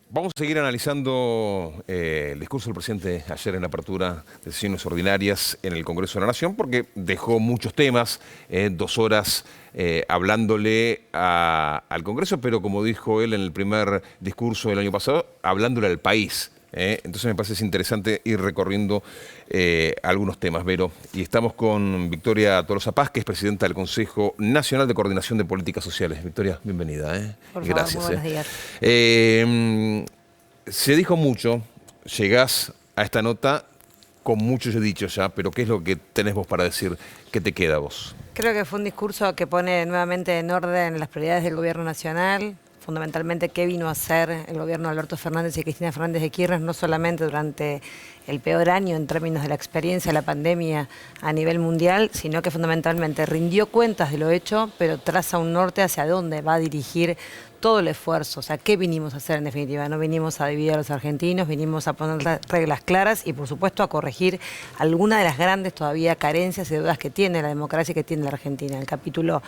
Vamos a seguir analizando el discurso del presidente ayer en la apertura de sesiones ordinarias en el Congreso de la Nación, porque dejó muchos temas, 2 horas hablándole al Congreso, pero como dijo él en el primer discurso del año pasado, hablándole al país. Entonces me parece interesante ir recorriendo algunos temas, Vero. Y estamos con Victoria Tolosa Paz, que es presidenta del Consejo Nacional de Coordinación de Políticas Sociales. Victoria, bienvenida. Por favor, gracias. muy buenos días. Se dijo mucho, llegás a esta nota con mucho ya dicho ya, pero ¿qué es lo que tenés vos para decir? ¿Qué te queda a vos? Creo que fue un discurso que pone nuevamente en orden las prioridades del gobierno nacional, fundamentalmente qué vino a hacer el gobierno de Alberto Fernández y Cristina Fernández de Kirchner, no solamente durante el peor año en términos de la experiencia de la pandemia a nivel mundial, sino que fundamentalmente rindió cuentas de lo hecho, pero traza un norte hacia dónde va a dirigir todo el esfuerzo. O sea, ¿qué vinimos a hacer en definitiva? No vinimos a dividir a los argentinos, vinimos a poner reglas claras y por supuesto a corregir algunas de las grandes todavía carencias y dudas que tiene la democracia y que tiene la Argentina. El capítulo,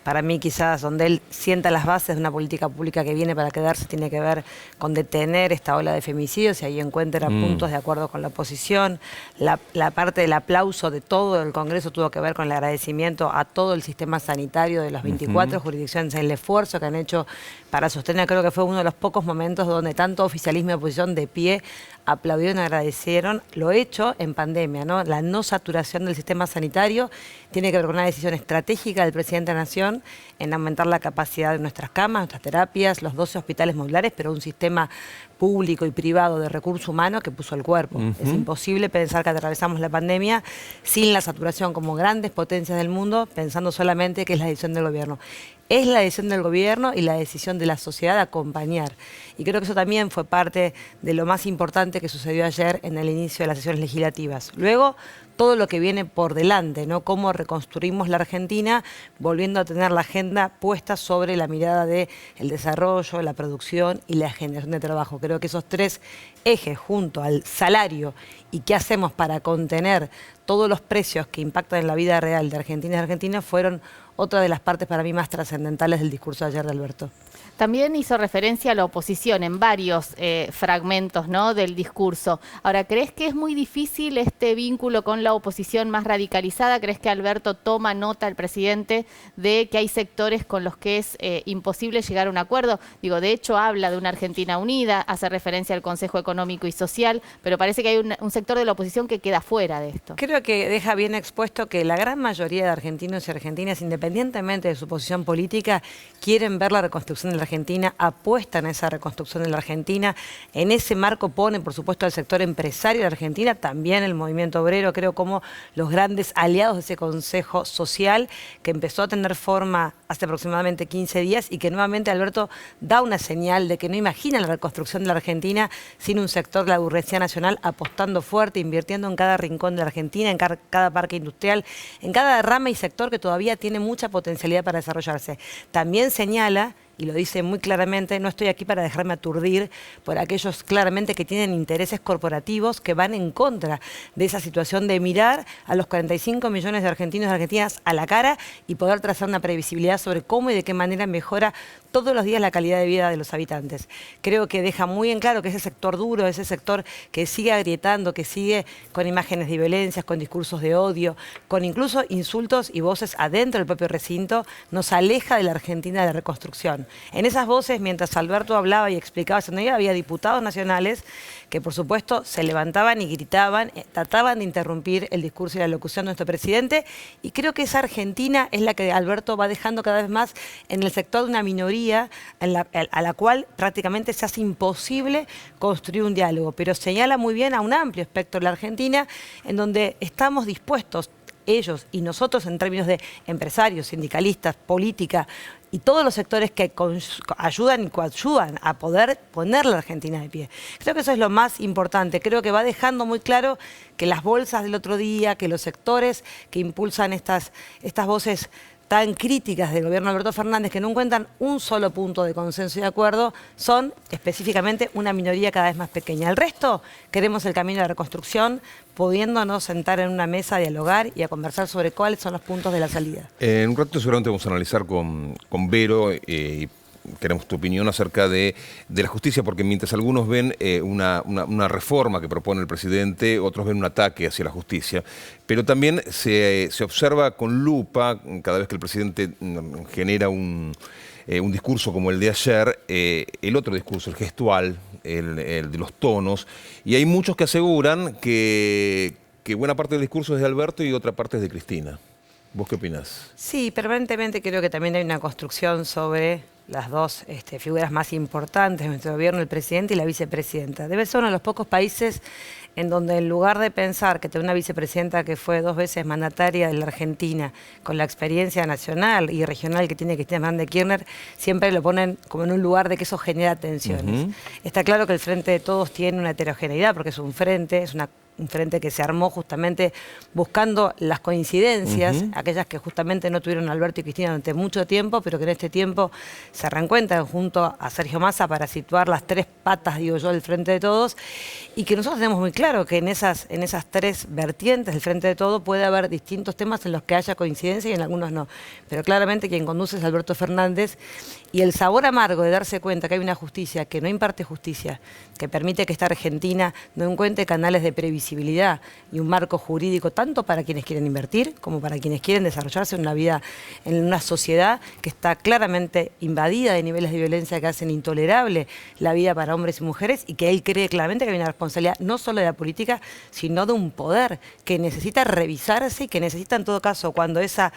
para mí quizás, donde él sienta las bases de una política pública que viene para quedarse, tiene que ver con detener esta ola de femicidios y ahí encuentra puntos de acuerdo con la oposición. La parte del aplauso de todo el Congreso tuvo que ver con el agradecimiento a todo el sistema sanitario de las 24 jurisdicciones, el esfuerzo que han hecho para sostener. Creo que fue uno de los pocos momentos donde tanto oficialismo y oposición de pie aplaudieron y agradecieron lo hecho en pandemia, ¿no? La no saturación del sistema sanitario tiene que ver con una decisión estratégica del presidente de la Nación en aumentar la capacidad de nuestras camas, nuestras terapias, los 12 hospitales modulares, pero un sistema público y privado de recursos humanos que puso el cuerpo. Es imposible pensar que atravesamos la pandemia sin la saturación como grandes potencias del mundo, pensando solamente que es la decisión del gobierno. Es la decisión del gobierno y la decisión de la sociedad de acompañar. Y creo que eso también fue parte de lo más importante que sucedió ayer en el inicio de las sesiones legislativas. Luego, todo lo que viene por delante, ¿no? Cómo reconstruimos la Argentina, volviendo a tener la agenda puesta sobre la mirada del desarrollo, la producción y la generación de trabajo. Creo que esos 3 ejes, junto al salario y qué hacemos para contener todos los precios que impactan en la vida real de Argentina y argentinos, fueron otra de las partes para mí más trascendentales del discurso de ayer de Alberto. También hizo referencia a la oposición en varios fragmentos, ¿no?, del discurso. Ahora, ¿crees que es muy difícil este vínculo con la oposición más radicalizada? ¿Crees que Alberto toma nota, el presidente, de que hay sectores con los que es imposible llegar a un acuerdo? Digo, de hecho, habla de una Argentina unida, hace referencia al Consejo Económico y Social, pero parece que hay un sector de la oposición que queda fuera de esto. Creo que deja bien expuesto que la gran mayoría de argentinos y argentinas, independientemente de su posición política, quieren ver la reconstrucción de la Argentina, apuestan a esa reconstrucción de la Argentina. En ese marco pone, por supuesto, al sector empresario de la Argentina, también el movimiento obrero, creo, como los grandes aliados de ese Consejo Social que empezó a tener forma hace aproximadamente 15 días y que nuevamente Alberto da una señal de que no imagina la reconstrucción de la Argentina sin un sector de la burguesía nacional apostando fuerte, invirtiendo en cada rincón de la Argentina, en cada parque industrial, en cada rama y sector que todavía tiene mucha potencialidad para desarrollarse. También señala, y lo dice muy claramente, no estoy aquí para dejarme aturdir por aquellos claramente que tienen intereses corporativos que van en contra de esa situación de mirar a los 45 millones de argentinos y argentinas a la cara y poder trazar una previsibilidad sobre cómo y de qué manera mejora todos los días la calidad de vida de los habitantes. Creo que deja muy en claro que ese sector duro, ese sector que sigue agrietando, que sigue con imágenes de violencias, con discursos de odio, con incluso insultos y voces adentro del propio recinto, nos aleja de la Argentina de reconstrucción. En esas voces, mientras Alberto hablaba y explicaba, había diputados nacionales que por supuesto se levantaban y gritaban, trataban de interrumpir el discurso y la locución de nuestro presidente, y creo que esa Argentina es la que Alberto va dejando cada vez más en el sector de una minoría a la cual prácticamente se hace imposible construir un diálogo, pero señala muy bien a un amplio espectro de la Argentina en donde estamos dispuestos, ellos y nosotros, en términos de empresarios, sindicalistas, política y todos los sectores que ayudan y coayudan a poder poner la Argentina de pie. Creo que eso es lo más importante. Creo que va dejando muy claro que las bolsas del otro día, que los sectores que impulsan estas voces tan críticas del gobierno de Alberto Fernández, que no encuentran un solo punto de consenso y de acuerdo, son específicamente una minoría cada vez más pequeña. El resto queremos el camino de la reconstrucción, pudiéndonos sentar en una mesa a dialogar y a conversar sobre cuáles son los puntos de la salida. En un rato seguramente vamos a analizar con Vero y queremos tu opinión acerca de la justicia, porque mientras algunos ven una reforma que propone el presidente, otros ven un ataque hacia la justicia, pero también se observa con lupa cada vez que el presidente genera un discurso como el de ayer, el otro discurso, el gestual, el de los tonos, y hay muchos que aseguran que buena parte del discurso es de Alberto y otra parte es de Cristina. ¿Vos qué opinás? Sí, permanentemente creo que también hay una construcción sobre las dos figuras más importantes de nuestro gobierno, el presidente y la vicepresidenta. Debe ser uno de los pocos países en donde en lugar de pensar que tiene una vicepresidenta que fue 2 veces mandataria de la Argentina, con la experiencia nacional y regional que tiene Cristina Fernández de Kirchner, siempre lo ponen como en un lugar de que eso genera tensiones. Está claro que el Frente de Todos tiene una heterogeneidad, porque es un frente, un frente que se armó justamente buscando las coincidencias, aquellas que justamente no tuvieron Alberto y Cristina durante mucho tiempo, pero que en este tiempo se reencuentran junto a Sergio Massa para situar las 3 patas, digo yo, del Frente de Todos, y que nosotros tenemos muy claro que en esas 3 vertientes del Frente de Todos puede haber distintos temas en los que haya coincidencia y en algunos no. Pero claramente quien conduce es Alberto Fernández, y el sabor amargo de darse cuenta que hay una justicia que no imparte justicia, que permite que esta Argentina no encuentre canales de previsibilidad y un marco jurídico tanto para quienes quieren invertir como para quienes quieren desarrollarse en una vida, en una sociedad que está claramente invadida de niveles de violencia que hacen intolerable la vida para hombres y mujeres, y que él cree claramente que hay una responsabilidad no solo de la política, sino de un poder que necesita revisarse y que necesita en todo caso, cuando esa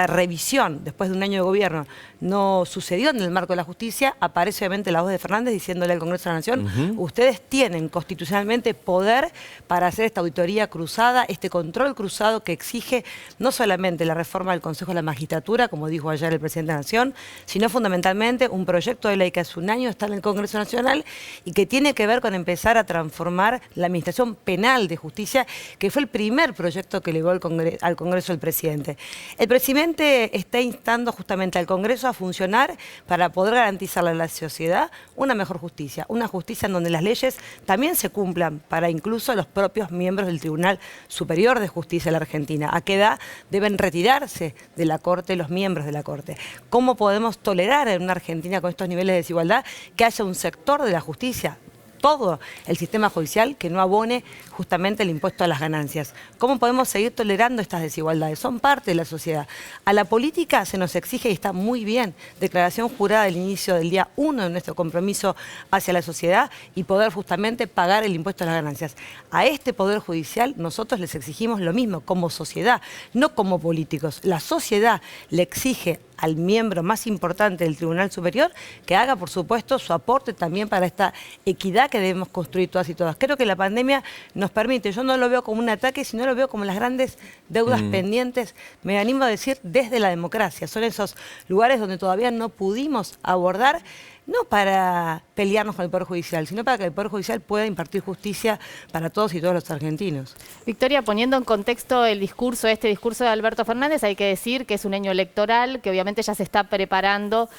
revisión, después de un año de gobierno, no sucedió en el marco de la justicia, aparece obviamente la voz de Fernández diciéndole al Congreso de la Nación, ustedes tienen constitucionalmente poder para hacer esta auditoría cruzada, este control cruzado que exige no solamente la reforma del Consejo de la Magistratura, como dijo ayer el presidente de la Nación, sino fundamentalmente un proyecto de ley que hace un año está en el Congreso Nacional y que tiene que ver con empezar a transformar la Administración Penal de Justicia, que fue el primer proyecto que elevó al Congreso el presidente. El presidente está instando justamente al Congreso a funcionar para poder garantizarle a la sociedad una mejor justicia, una justicia en donde las leyes también se cumplan para incluso los propios miembros del Tribunal Superior de Justicia de la Argentina. ¿A qué edad deben retirarse de la Corte los miembros de la Corte? ¿Cómo podemos tolerar en una Argentina con estos niveles de desigualdad que haya un sector de la justicia, todo el sistema judicial, que no abone justamente el impuesto a las ganancias? ¿Cómo podemos seguir tolerando estas desigualdades? Son parte de la sociedad. A la política se nos exige, y está muy bien, declaración jurada del inicio del día 1 de nuestro compromiso hacia la sociedad y poder justamente pagar el impuesto a las ganancias. A este Poder Judicial nosotros les exigimos lo mismo, como sociedad, no como políticos. La sociedad le exige al miembro más importante del Tribunal Superior que haga, por supuesto, su aporte también para esta equidad que debemos construir todas y todas. Creo que la pandemia nos permite, yo no lo veo como un ataque, sino lo veo como las grandes deudas pendientes, me animo a decir, desde la democracia. Son esos lugares donde todavía no pudimos abordar, no para pelearnos con el Poder Judicial, sino para que el Poder Judicial pueda impartir justicia para todos y todos los argentinos. Victoria, poniendo en contexto el discurso, este discurso de Alberto Fernández, hay que decir que es un año electoral, que obviamente ya se está preparando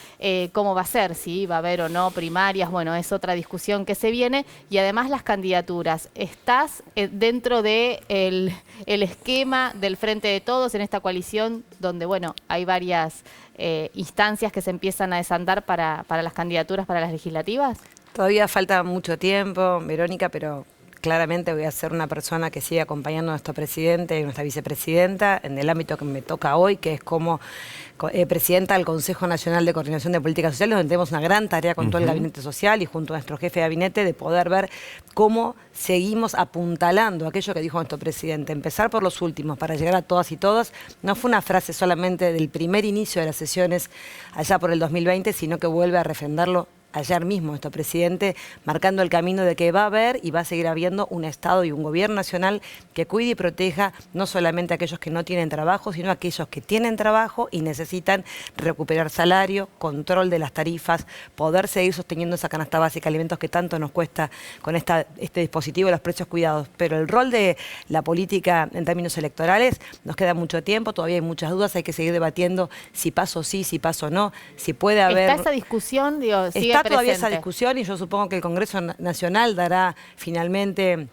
cómo va a ser, si va a haber o no primarias, bueno, es otra discusión que se viene, y además las candidaturas. ¿Estás dentro de el esquema del Frente de Todos en esta coalición donde, bueno, hay varias instancias que se empiezan a desandar para las candidaturas para las legislativas? Todavía falta mucho tiempo, Verónica, pero claramente voy a ser una persona que sigue acompañando a nuestro presidente y nuestra vicepresidenta en el ámbito que me toca hoy, que es como presidenta del Consejo Nacional de Coordinación de Políticas Sociales, donde tenemos una gran tarea con todo el gabinete social y junto a nuestro jefe de gabinete de poder ver cómo seguimos apuntalando aquello que dijo nuestro presidente. Empezar por los últimos para llegar a todas y todos. No fue una frase solamente del primer inicio de las sesiones allá por el 2020, sino que vuelve a refrendarlo ayer mismo nuestro presidente, marcando el camino de que va a haber y va a seguir habiendo un Estado y un gobierno nacional que cuide y proteja no solamente a aquellos que no tienen trabajo, sino a aquellos que tienen trabajo y necesitan recuperar salario, control de las tarifas, poder seguir sosteniendo esa canasta básica de alimentos que tanto nos cuesta con este dispositivo de los precios cuidados. Pero el rol de la política en términos electorales nos queda mucho tiempo, todavía hay muchas dudas, hay que seguir debatiendo si paso sí, si paso no, si puede haber... ¿Está esa discusión? Digo, sigue Está todavía presente esa discusión y yo supongo que el Congreso Nacional dará finalmente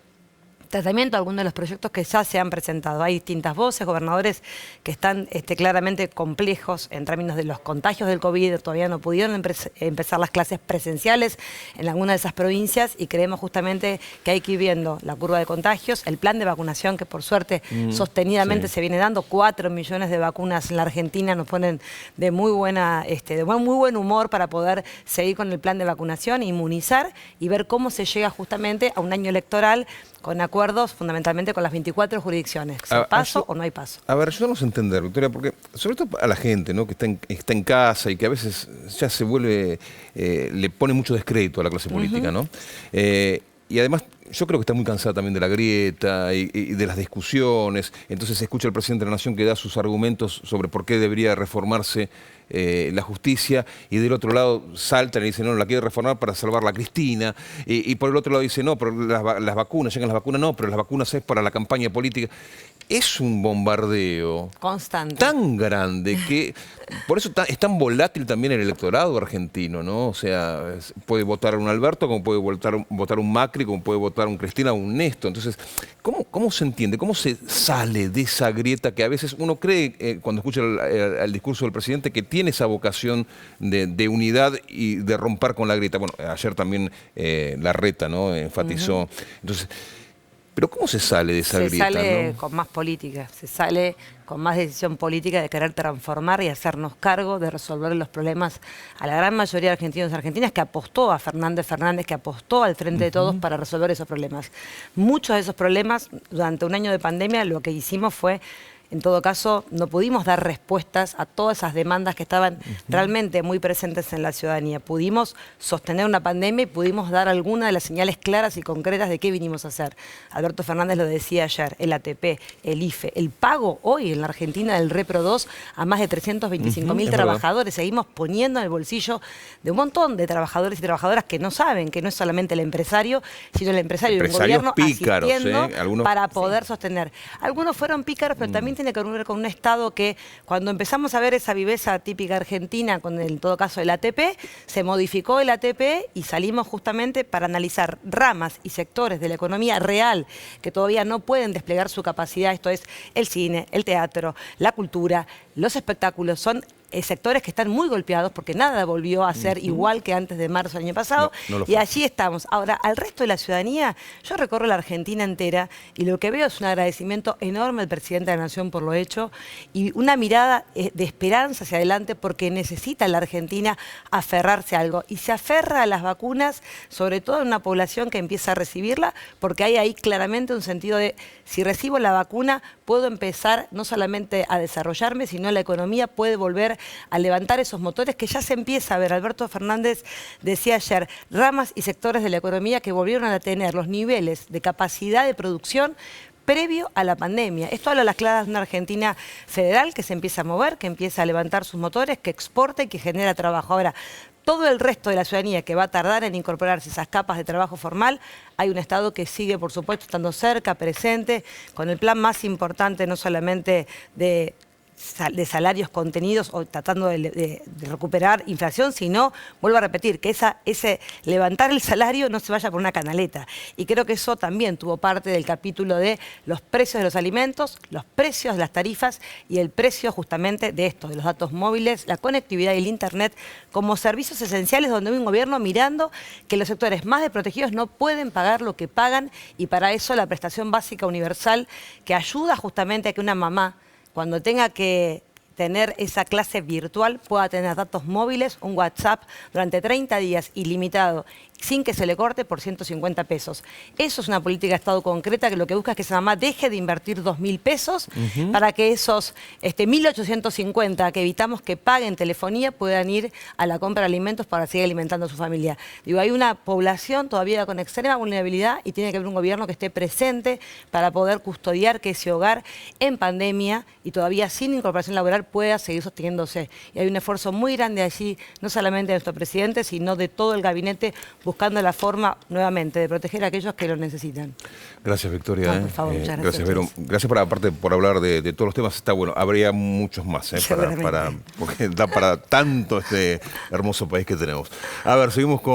tratamiento a algunos de los proyectos que ya se han presentado. Hay distintas voces, gobernadores que están claramente complejos en términos de los contagios del COVID, todavía no pudieron empezar las clases presenciales en alguna de esas provincias y creemos justamente que hay que ir viendo la curva de contagios, el plan de vacunación que por suerte sostenidamente se viene dando, 4 millones de vacunas en la Argentina nos ponen de muy buen humor para poder seguir con el plan de vacunación, inmunizar y ver cómo se llega justamente a un año electoral con acuerdos fundamentalmente con las 24 jurisdicciones. ¿Hay paso o no hay paso? A ver, ayúdanos a entender, Victoria, porque sobre todo a la gente, ¿no?, que está en casa y que a veces ya se vuelve, le pone mucho descrédito a la clase política, ¿no? Y además yo creo que está muy cansada también de la grieta y de las discusiones. Entonces se escucha al presidente de la Nación que da sus argumentos sobre por qué debería reformarse la justicia, y del otro lado saltan y dicen, no, la quiere reformar para salvar a Cristina, y por el otro lado dice, no, pero las vacunas, llegan las vacunas, no, pero las vacunas es para la campaña política. Es un bombardeo constante, tan grande que por eso es tan volátil también el electorado argentino, ¿no? O sea, puede votar un Alberto, como puede votar un Macri, como puede votar un Cristina o un Néstor. Entonces, ¿cómo se entiende? ¿Cómo se sale de esa grieta que a veces uno cree, cuando escucha el discurso del presidente, que tiene esa vocación de unidad y de romper con la grieta? Bueno, ayer también Larreta, ¿no?, enfatizó. Entonces, pero ¿cómo se sale de esa grieta? Se sale, ¿no?, con más política, se sale con más decisión política de querer transformar y hacernos cargo de resolver los problemas a la gran mayoría de argentinos y argentinas que apostó a Fernández, que apostó al Frente de Todos para resolver esos problemas. Muchos de esos problemas, durante un año de pandemia, lo que hicimos fue, en todo caso, no pudimos dar respuestas a todas esas demandas que estaban realmente muy presentes en la ciudadanía. Pudimos sostener una pandemia y pudimos dar algunas de las señales claras y concretas de qué vinimos a hacer. Alberto Fernández lo decía ayer, el ATP, el IFE, el pago hoy en la Argentina del Repro 2 a más de 325.000 trabajadores. Seguimos poniendo en el bolsillo de un montón de trabajadores y trabajadoras que no saben que no es solamente el empresario, sino el empresario y un gobierno pícaros, asistiendo algunos, para poder sostener. Algunos fueron pícaros, pero también tiene que ver con un Estado que, cuando empezamos a ver esa viveza típica argentina, con en todo caso el ATP, se modificó el ATP y salimos justamente para analizar ramas y sectores de la economía real que todavía no pueden desplegar su capacidad. Esto es el cine, el teatro, la cultura, los espectáculos. Son sectores que están muy golpeados porque nada volvió a ser igual que antes de marzo del año pasado, y allí estamos. Ahora, al resto de la ciudadanía, yo recorro la Argentina entera y lo que veo es un agradecimiento enorme al presidente de la Nación por lo hecho y una mirada de esperanza hacia adelante, porque necesita la Argentina aferrarse a algo, y se aferra a las vacunas, sobre todo en una población que empieza a recibirla, porque hay ahí claramente un sentido de, si recibo la vacuna, puedo empezar no solamente a desarrollarme, sino la economía puede volver a levantar esos motores que ya se empieza a ver. Alberto Fernández decía ayer, ramas y sectores de la economía que volvieron a tener los niveles de capacidad de producción previo a la pandemia. Esto habla a las claras de una Argentina federal que se empieza a mover, que empieza a levantar sus motores, que exporta y que genera trabajo. Ahora, todo el resto de la ciudadanía que va a tardar en incorporarse a esas capas de trabajo formal, hay un Estado que sigue, por supuesto, estando cerca, presente, con el plan más importante no solamente de salarios contenidos o tratando de recuperar inflación, sino, vuelvo a repetir, que ese levantar el salario no se vaya por una canaleta. Y creo que eso también tuvo parte del capítulo de los precios de los alimentos, los precios de las tarifas y el precio justamente de esto, de los datos móviles, la conectividad y el Internet como servicios esenciales, donde hay un gobierno mirando que los sectores más desprotegidos no pueden pagar lo que pagan, y para eso la prestación básica universal, que ayuda justamente a que una mamá, cuando tenga que tener esa clase virtual, pueda tener datos móviles, un WhatsApp durante 30 días ilimitado, sin que se le corte, por 150 pesos. Eso es una política de Estado concreta que lo que busca es que esa mamá deje de invertir 2.000 pesos para que esos 1.850 que evitamos que paguen telefonía puedan ir a la compra de alimentos para seguir alimentando a su familia. Digo, hay una población todavía con extrema vulnerabilidad y tiene que haber un gobierno que esté presente para poder custodiar que ese hogar en pandemia y todavía sin incorporación laboral pueda seguir sosteniéndose. Y hay un esfuerzo muy grande allí, no solamente de nuestro presidente, sino de todo el gabinete, buscando la forma, nuevamente, de proteger a aquellos que lo necesitan. Gracias, Victoria. No, por favor, muchas gracias. Gracias, Vero. Gracias por hablar de todos los temas. Está bueno, habría muchos más, porque da para tanto este hermoso país que tenemos. A ver, seguimos con...